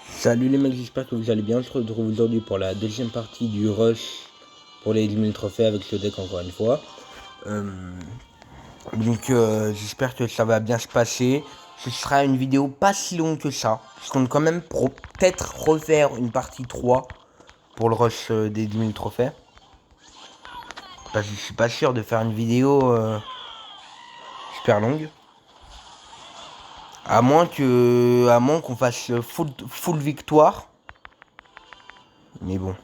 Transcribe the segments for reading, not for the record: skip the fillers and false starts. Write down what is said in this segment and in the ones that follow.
Salut les mecs, j'espère que vous allez bien. Je te retrouve aujourd'hui pour la deuxième partie du rush pour les 10 000 trophées avec le deck encore une fois. J'espère que ça va bien se passer. Ce sera une vidéo pas si longue que ça. Je compte quand même pour peut-être refaire une partie 3 pour le rush des 10 000 trophées. Parce que je suis pas sûr de faire une vidéo super longue. À moins qu'on fasse full victoire. Mais bon.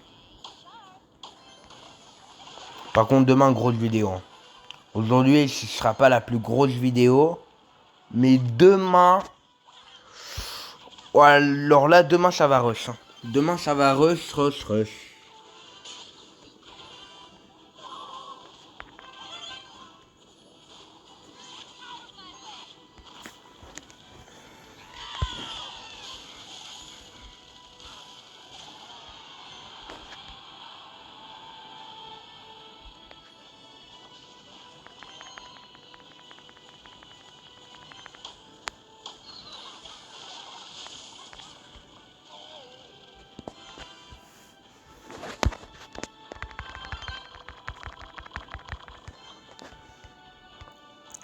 Par contre demain grosse vidéo. Aujourd'hui, ce sera pas la plus grosse vidéo. Mais demain... Ouais, alors là, demain, ça va rush. Demain, ça va rush.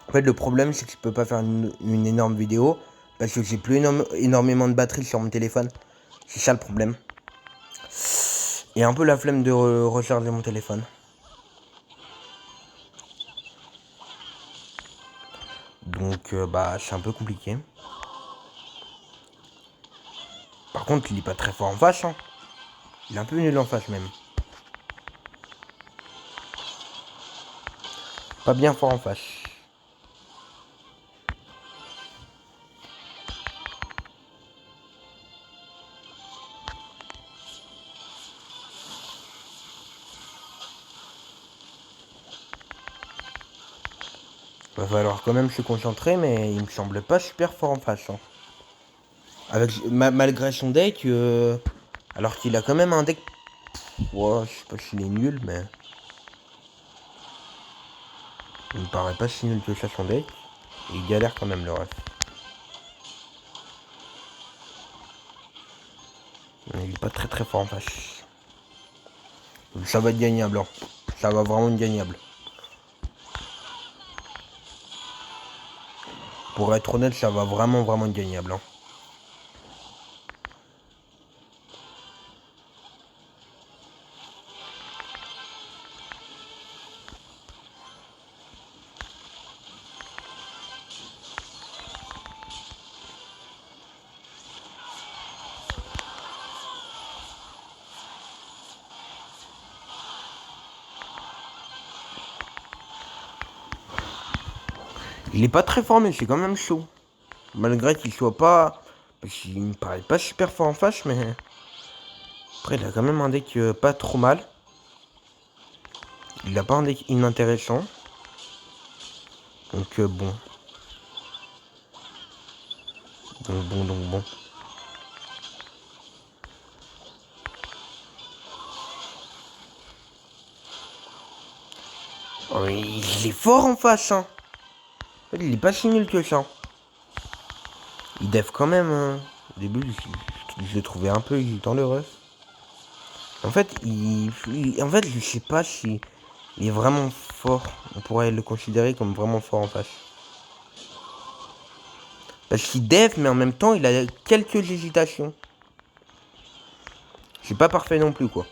En fait, le problème, c'est que je peux pas faire une énorme vidéo. Parce que j'ai plus énormément de batterie sur mon téléphone. C'est ça le problème. Et un peu la flemme de recharger mon téléphone. Donc, bah, c'est un peu compliqué. Par contre, il est pas très fort en face. Il est un peu nul en face, même. Pas bien fort en face. Va falloir quand même se concentrer, mais il me semble pas super fort en face. Malgré son deck, alors qu'il a quand même un deck. Ouais, je sais pas s'il est nul, mais il me paraît pas si nul que ça son deck. Et il galère quand même le ref. Il est pas très fort en face. Ça va être gagnable. Ça va vraiment être gagnable. Pour être honnête, ça va vraiment être gagnable. Il est pas très fort, mais c'est quand même chaud. Malgré qu'il soit pas... Parce qu'il me paraît pas super fort en face, mais... Après, il a quand même un deck pas trop mal. Il a pas un deck inintéressant. Donc bon. Donc bon. Oh, il est fort en face, Il est pas si nul que ça. Il dev quand même. Au début, je l'ai trouvé un peu hésitant le ref. En fait, en fait, je sais pas si il est vraiment fort. On pourrait le considérer comme vraiment fort en face. Parce qu'il dev, mais en même temps, il a quelques hésitations. C'est pas parfait non plus, quoi.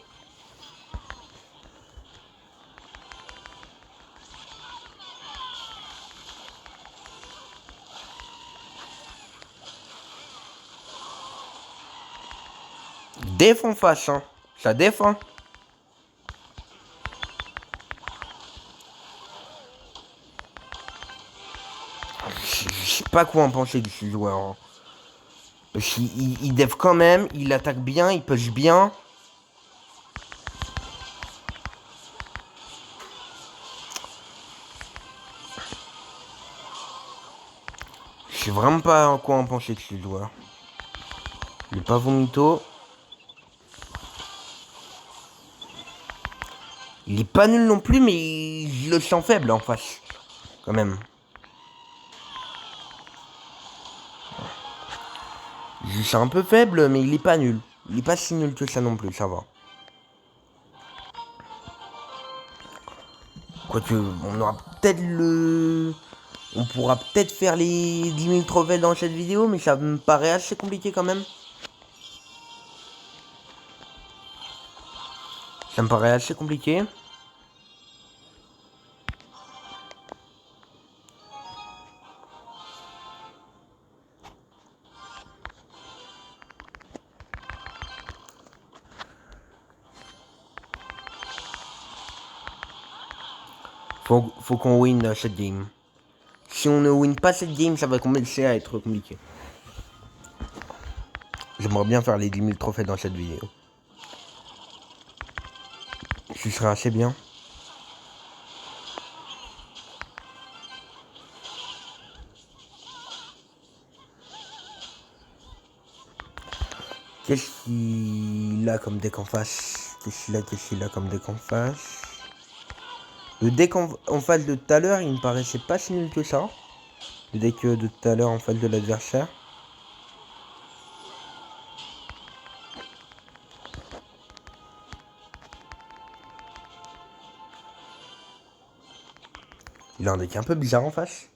Def en face, Ça défend. Je sais pas quoi en penser de ce joueur. Parce qu'il dev quand même, il attaque bien, il push bien. Je sais vraiment pas quoi en penser de ce joueur. Il est pas vomito. Il est pas nul non plus, mais je le sens faible en face. Quand même. C'est un peu faible, mais il est pas nul. Il est pas si nul que ça non plus, ça va. Quoique, on aura peut-être le... On pourra peut-être faire les 10 000 trophées dans cette vidéo, mais ça me paraît assez compliqué quand même. Ça me paraît assez compliqué. Faut qu'on win cette game. Si on ne win pas cette game, ça va commencer à être compliqué. J'aimerais bien faire les 10 000 trophées dans cette vidéo. Ce serait assez bien. Qu'est-ce qu'il a comme deck en face? Qu'est-ce qu'il a comme deck en face? Le deck en face de tout à l'heure, il me paraissait pas si nul que ça. Le deck de tout à l'heure en face de l'adversaire. Il a un deck un peu bizarre en face.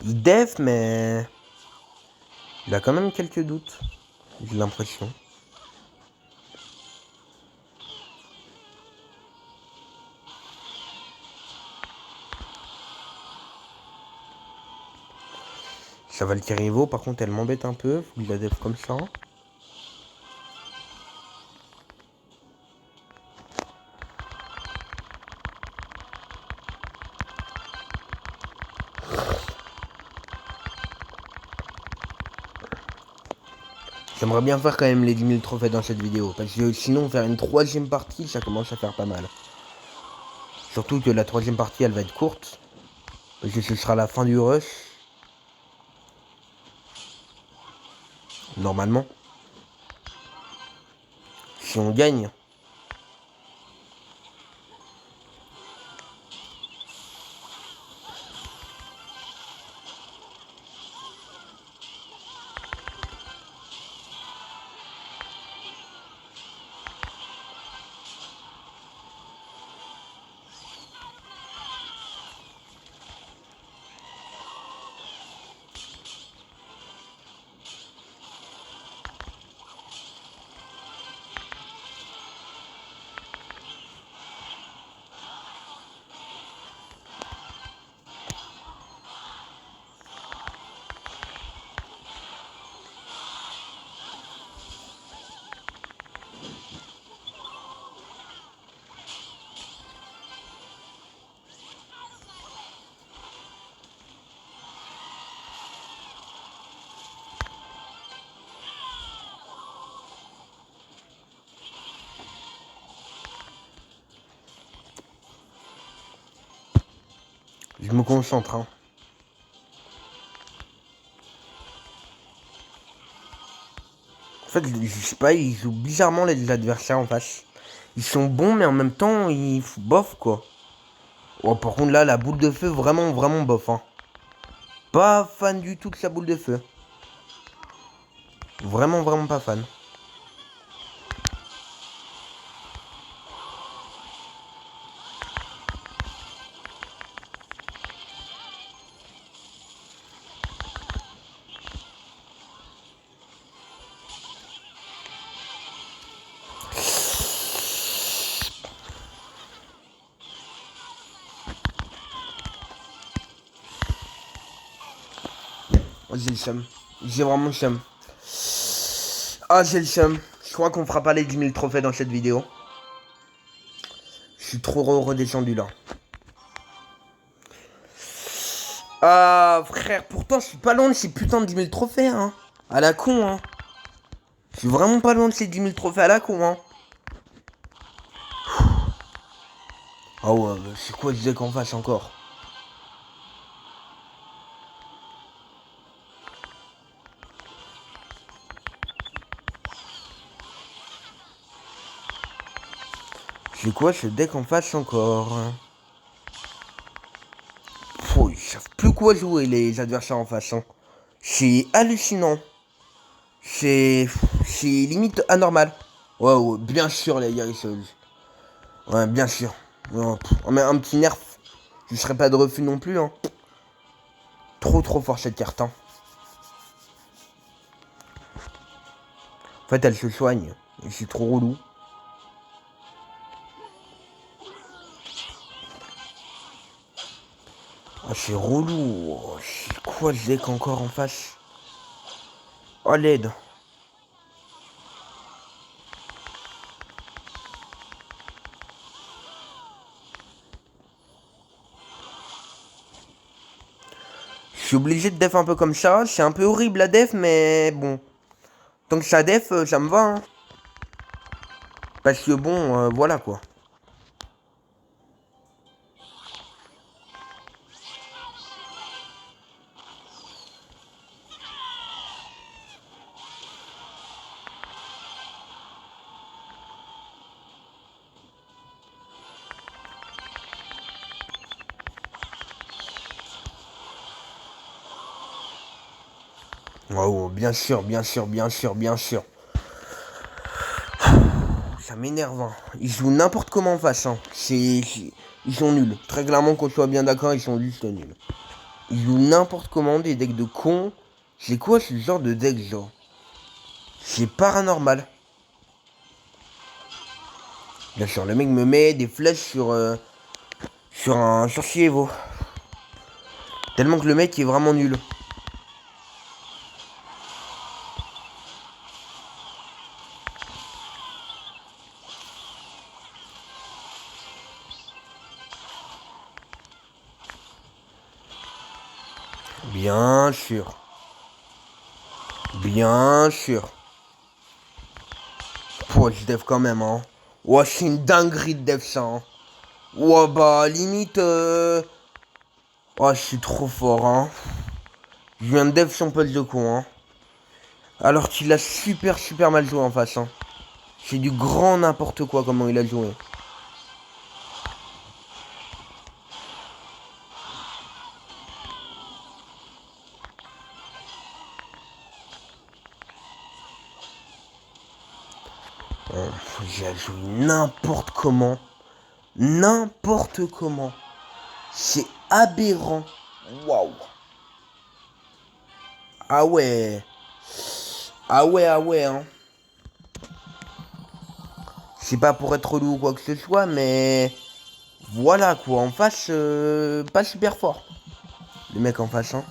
Il def, mais... Il a quand même quelques doutes. J'ai l'impression. Sa Valkyrie Evo, par contre, elle m'embête un peu. Faut qu'il la def comme ça. J'aimerais bien faire quand même les 10 000 trophées dans cette vidéo. Parce que sinon, faire une troisième partie, ça commence à faire pas mal. Surtout que la troisième partie, elle va être courte. Parce que ce sera la fin du rush. Normalement. Si on gagne. Je me concentre, hein. En fait, je sais pas, ils jouent bizarrement les adversaires en face. Ils sont bons, mais en même temps, ils bof, quoi. Oh, par contre, là, la boule de feu, vraiment, vraiment bof, hein. Pas fan du tout de sa boule de feu. Vraiment, vraiment pas fan. J'ai le seum. J'ai vraiment le seum. Ah, j'ai le seum. Je crois qu'on fera pas les 10 000 trophées dans cette vidéo. Je suis trop redescendu là. Ah, frère, pourtant je suis pas loin de ces putains de 10 000 trophées, hein. À la con, hein. Je suis vraiment pas loin de ces 10 000 trophées à la con, hein. Ah ouais, c'est quoi ce deck en face encore? C'est quoi ce deck en face encore? Pfff, ils savent plus quoi jouer les adversaires en face. Hein. C'est hallucinant. C'est c'est limite anormal. Ouais, ouais, bien sûr les guérisseuses. Ouais, bien sûr. Ouais, on met un petit nerf. Je serais pas de refus non plus. Hein. Trop fort cette carte. Hein. En fait, elle se soigne. Et c'est trop relou. Oh, c'est relou. Oh, c'est quoi ce deck encore en face? Oh, l'aide. Je suis obligé de def un peu comme ça. C'est un peu horrible la def, mais bon. Tant que ça def, ça me va. Hein. Parce que bon, voilà quoi. Oh, bien sûr, bien sûr, bien sûr, bien sûr. Ça m'énerve. Hein. Ils jouent n'importe comment en face. Hein. Ils sont nuls. Très clairement, qu'on soit bien d'accord, ils sont juste nuls. Ils jouent n'importe comment, des decks de cons. C'est quoi ce genre de deck, genre? C'est paranormal. Bien sûr, le mec me met des flèches sur un sorcier Evo. Tellement que le mec est vraiment nul. Bien sûr. Bien sûr. Pouah, je dev quand même, hein. Ouah, c'est une dinguerie de dev ça, hein. Ouah, bah, limite, ouah, je suis trop fort, hein. Je viens de dev son pote de con, hein. Alors qu'il a super mal joué en face, hein. C'est du grand n'importe quoi comment il a joué. J'ai joué n'importe comment. N'importe comment. C'est aberrant. Waouh. Ah ouais. Ah ouais, hein. C'est pas pour être relou ou quoi que ce soit, mais... Voilà, quoi. En face, pas super fort. Les mecs en face, hein.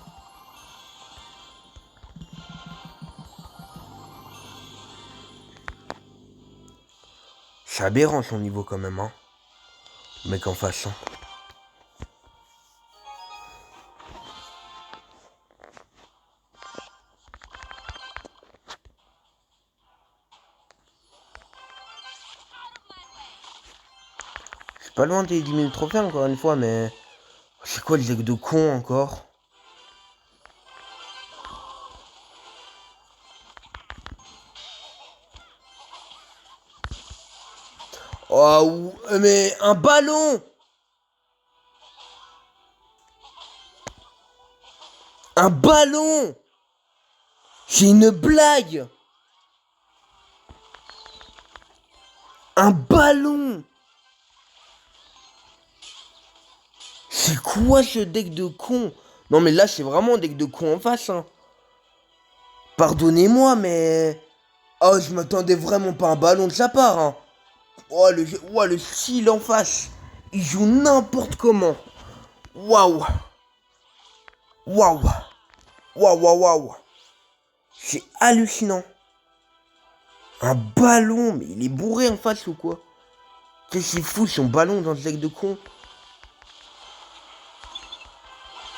C'est aberrant son niveau quand même, hein. Le mec en face, hein. C'est pas loin des 10 000 trophées encore une fois, mais... C'est quoi le deck de con encore? Oh, mais un ballon! Un ballon! C'est une blague! Un ballon! C'est quoi ce deck de con? Non mais là c'est vraiment un deck de con en face, hein. Pardonnez-moi, mais... Oh, je m'attendais vraiment pas à un ballon de sa part, hein. Oh, le style en face. Il joue n'importe comment. Waouh. Waouh. Waouh. C'est hallucinant. Un ballon, mais il est bourré en face ou quoi? Qu'est-ce qu'il fout son ballon dans ce deck de con?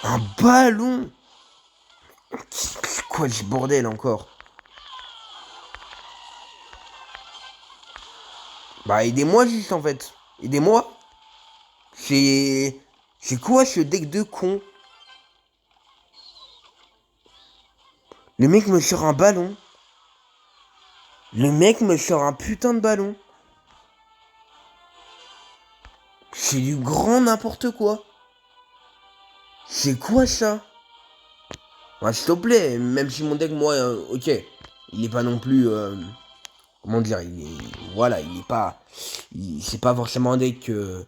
Un ballon? C'est quoi ce bordel encore? Bah aidez-moi juste en fait. Aidez-moi. C'est... C'est quoi ce deck de con? Le mec me sort un ballon. Le mec me sort un putain de ballon. C'est du grand n'importe quoi. C'est quoi ça? Ouais, s'il te plaît, même si mon deck, moi, ok, il est pas non plus, comment dire, il est, voilà, il est pas, c'est pas forcément un deck que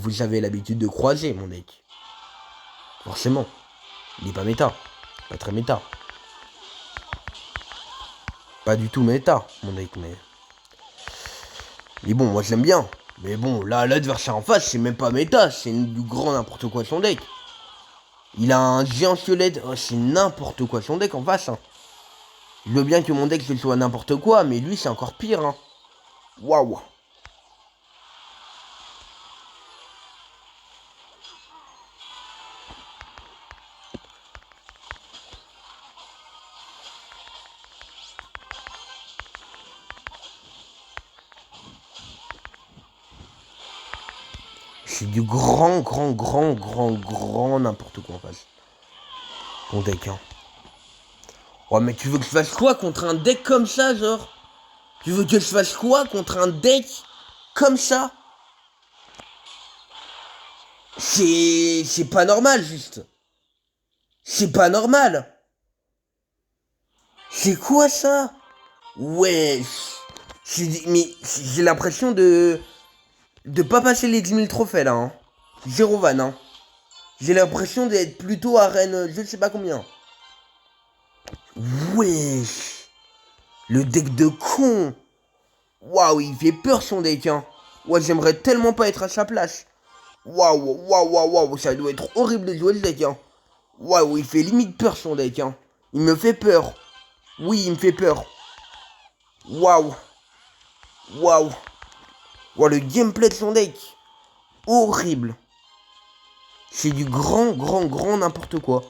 vous avez l'habitude de croiser, mon deck. Forcément, il est pas méta, pas très méta, pas du tout méta, mon deck, mais bon, moi je l'aime bien. Mais bon, là, l'adversaire en face, c'est même pas méta, c'est du grand n'importe quoi son deck. Il a un géant squelette, oh, c'est n'importe quoi son deck en face, hein. Je veux bien que mon deck ce soit n'importe quoi, mais lui c'est encore pire, hein. Waouh. C'est du grand n'importe quoi en face. Ton deck, hein. Oh, mais tu veux que je fasse quoi contre un deck comme ça, genre? Tu veux que je fasse quoi contre un deck comme ça? C'est pas normal, juste. C'est pas normal. C'est quoi ça? Ouais. Mais j'ai l'impression de pas passer les 10 000 trophées, là, hein. Zéro van, hein. J'ai l'impression d'être plutôt à Rennes, je sais pas combien. Wesh. Le deck de con. Waouh, il fait peur son deck, hein. Ouais, j'aimerais tellement pas être à sa place. Waouh, ça doit être horrible de jouer le deck, hein. Waouh, il fait limite peur son deck, hein. Il me fait peur. Oui, il me fait peur. Waouh. Waouh. Waouh, le gameplay de son deck. Horrible. C'est du grand n'importe quoi.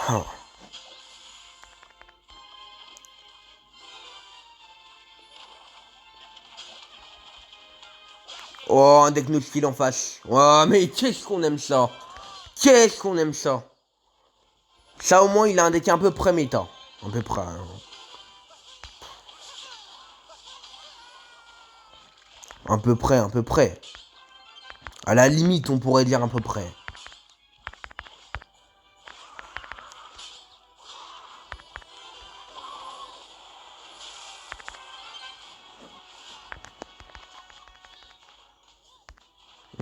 Ah. Oh, un deck no skill en face. Oh, mais qu'est-ce qu'on aime ça. Qu'est-ce qu'on aime ça. Ça, au moins, il a un deck un peu près méta. Un peu près. Hein. Un peu près, un peu près. À la limite, on pourrait dire un peu près.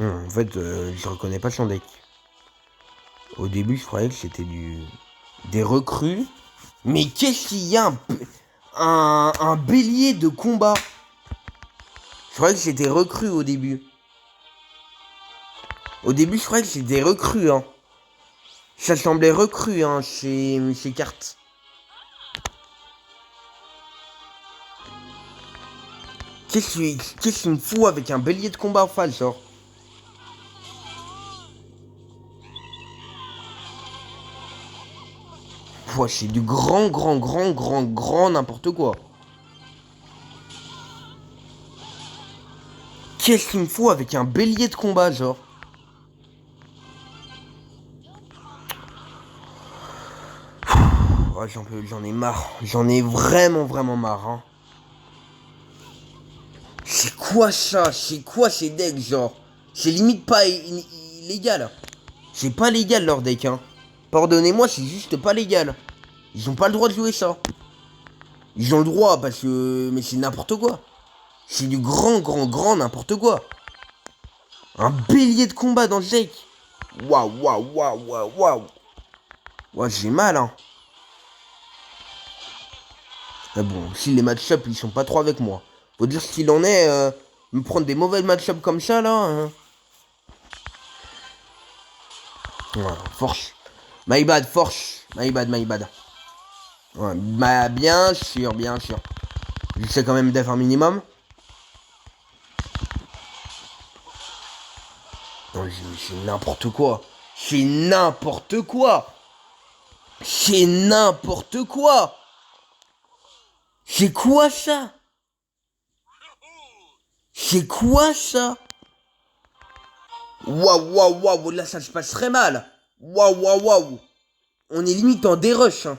En fait, je reconnais pas son deck. Au début, je croyais que c'était des recrues. Mais qu'est-ce qu'il y a un bélier de combat. Je croyais que c'était recrues au début. Au début, je croyais que c'était recrues, hein. Ça semblait recru, hein, chez cartes. Qu'est-ce qu'il me fout avec un bélier de combat en face, genre? Ouais, c'est du grand n'importe quoi. Qu'est-ce qu'il me faut avec un bélier de combat, genre? Ouais, j'en ai marre. J'en ai vraiment marre, hein. C'est quoi ça? C'est quoi ces decks, genre? C'est limite pas illégal. C'est pas légal leur deck, hein. Pardonnez-moi, c'est juste pas légal. Ils ont pas le droit de jouer ça. Ils ont le droit parce que... Mais c'est n'importe quoi. C'est du grand n'importe quoi. Un bélier de combat dans le deck. Waouh. Ouais, j'ai mal, hein. Mais bon, si les match-up, ils sont pas trop avec moi. Faut dire ce qu'il en est, me prendre des mauvais match-up comme ça, là. Hein. Ouais, force. My bad, force. My bad. Ouais, bah, bien sûr. J'essaie quand même d'être un minimum. Non, c'est n'importe quoi. C'est n'importe quoi. C'est n'importe quoi. C'est quoi ça? C'est quoi ça? Waouh, waouh, waouh, là ça se passe très mal. Waouh, waouh, waouh. On est limite en dérush. Hein.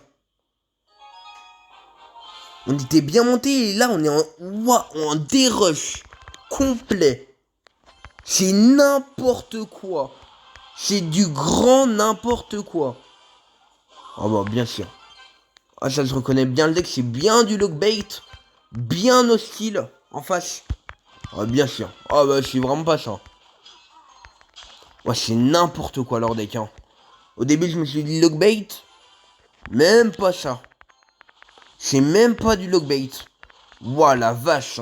On était bien monté et là on est en dérush complet. C'est n'importe quoi. C'est du grand n'importe quoi. Ah bah bien sûr. Ah ça je reconnais bien le deck, c'est bien du lockbait. Bien hostile en face. Ah bien sûr. Ah bah c'est vraiment pas ça. Ouais c'est n'importe quoi leur deck hein. Au début je me suis dit lockbait. Même pas ça. C'est même pas du lockbait. Ouah la vache.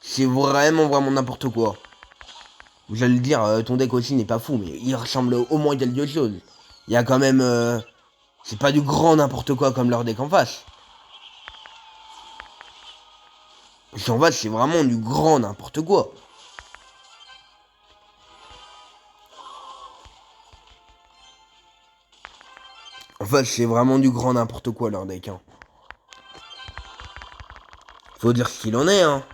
C'est vraiment n'importe quoi. J'allais le dire, ton deck aussi n'est pas fou, mais il ressemble au moins quelque chose. Il y a quand même... c'est pas du grand n'importe quoi comme leur deck en face. En face, c'est vraiment du grand n'importe quoi. En face, c'est vraiment du grand n'importe quoi leur deck. Hein. Faut dire ce qu'il en est, hein.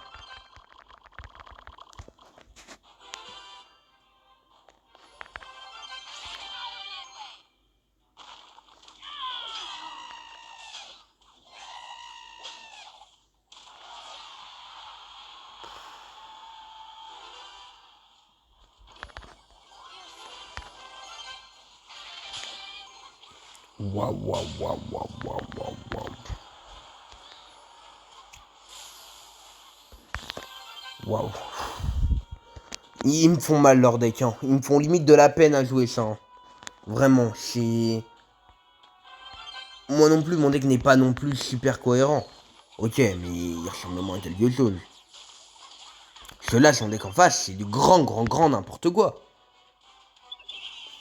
Waouh, waouh, waouh, waouh, waouh, waouh, waouh. Waouh. Ils me font mal leur deck, hein. Ils me font limite de la peine à jouer ça. Hein. Vraiment, c'est... Moi non plus, mon deck n'est pas non plus super cohérent. Ok, mais il ressemble moins à quelque chose. Ceux-là, son deck en face, c'est du grand n'importe quoi.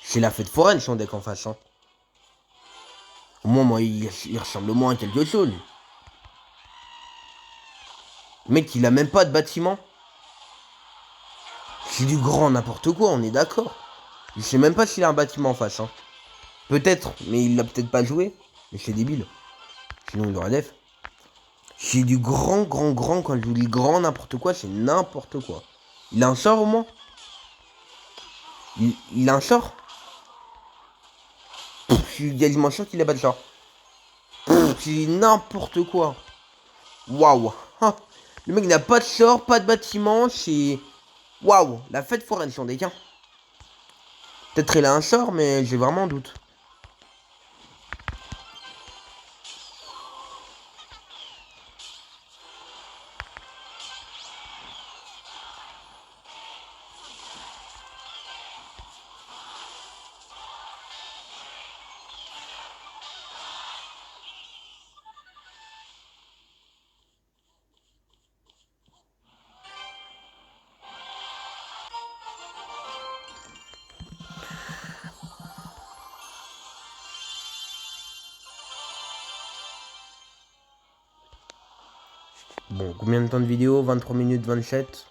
C'est la fête foraine, son deck en face. Hein. Au moins, moi, il ressemble moins à quelque chose. Le mec, il a même pas de bâtiment. C'est du grand n'importe quoi, on est d'accord. Je sais même pas s'il a un bâtiment en face. Hein. Peut-être, mais il l'a peut-être pas joué. Mais c'est débile. Sinon, il aurait def. C'est du grand. Quand je vous dis grand n'importe quoi, c'est n'importe quoi. Il a un sort au moins? Il a un sort? Je suis quasiment sûr qu'il a pas de sort. C'est n'importe quoi. Waouh. Le mec n'a pas de sort, pas de bâtiment, c'est... Waouh, la fête foraine son deck. Hein. Peut-être il a un sort, mais j'ai vraiment un doute. Bon, combien de temps de vidéo? 23 minutes 27.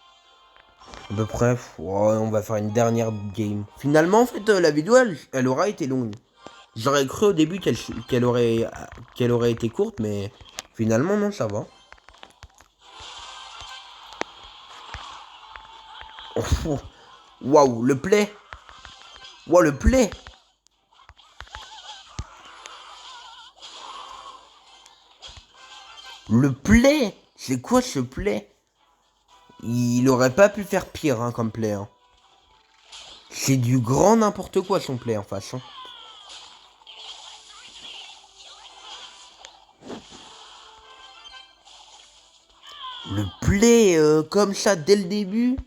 À peu près. Ouais, on va faire une dernière game. Finalement, en fait, la vidéo, elle aura été longue. J'aurais cru au début qu'elle aurait été courte, mais finalement, non, ça va. Oh, waouh, le play. Waouh, le play. Le play. C'est quoi ce play? Il aurait pas pu faire pire hein, comme play. Hein. C'est du grand n'importe quoi son play en face. Hein. Le play comme ça dès le début.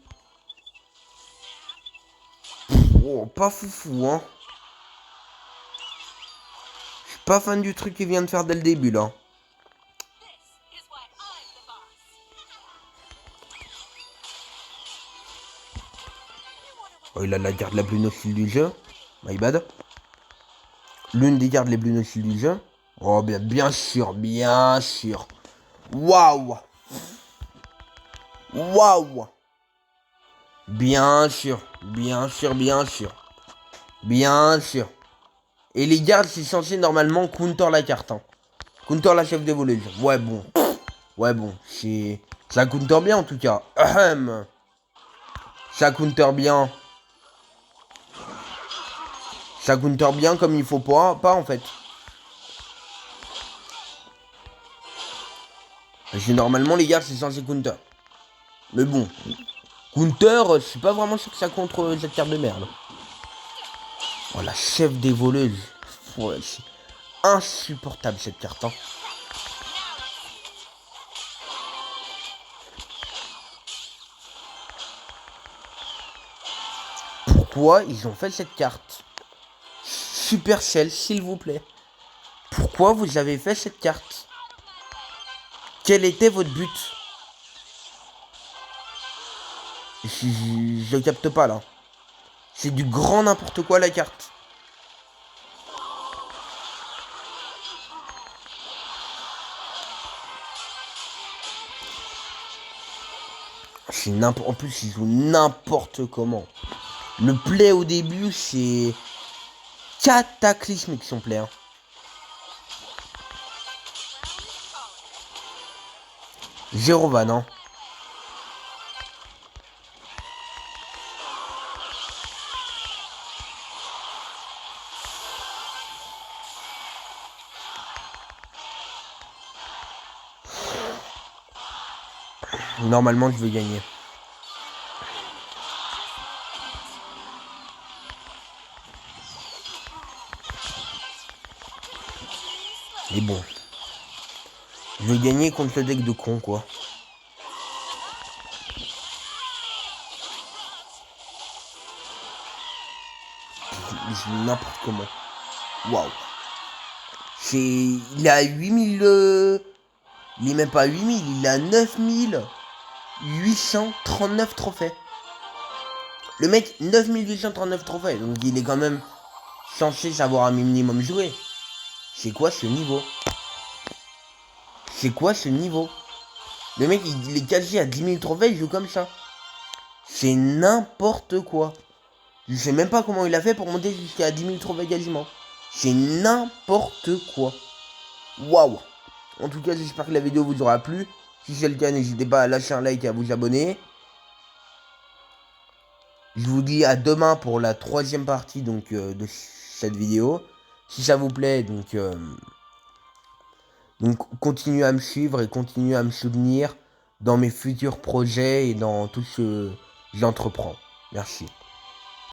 Oh, pas foufou, hein. Je suis pas fan du truc qu'il vient de faire dès le début, là. Oh, il a la garde la plus nocile du jeu. My bad. L'une des gardes les plus nociles du jeu. Oh, bien sûr, bien sûr. Waouh. Waouh. Bien sûr, bien sûr, bien sûr. Bien sûr. Et les gardes, c'est censé normalement counter la carte. Hein. Counter la chef d'évolution. Ouais, bon. Ouais, bon. Ça counter bien en tout cas. Ahem. Ça counter bien. Ça counter bien comme il faut pas en fait. Parce que normalement les gars c'est censé counter. Mais bon. Counter, je suis pas vraiment sûr que ça contre cette carte de merde. Oh la chef des voleuses. Ouais, c'est insupportable cette carte. Hein. Pourquoi ils ont fait cette carte? Supercell, s'il vous plaît. Pourquoi vous avez fait cette carte? Quel était votre but? Je capte pas là. C'est du grand n'importe quoi la carte. En plus ils jouent n'importe comment. Le play au début c'est cataclysmique son play. Hein. Zéro van, hein. Normalement, je vais gagner. Et bon. Je vais gagner contre le deck de con, quoi. N'importe comment. Waouh. Il a 8000... Il est même pas 8000, il a 9839 trophées. Le mec, 9839 trophées. Donc il est quand même censé savoir un minimum jouer. C'est quoi ce niveau? C'est quoi ce niveau? Le mec, il est quasi à 10 000 trophées, il joue comme ça. C'est n'importe quoi. Je sais même pas comment il a fait pour monter jusqu'à 10 000 trophées quasiment. C'est n'importe quoi. Waouh. En tout cas, j'espère que la vidéo vous aura plu. Si c'est le cas, n'hésitez pas à lâcher un like et à vous abonner. Je vous dis à demain pour la 3e partie donc, de cette vidéo. Si ça vous plaît, donc continuez à me suivre et continuez à me soutenir dans mes futurs projets et dans tout ce que j'entreprends. Merci.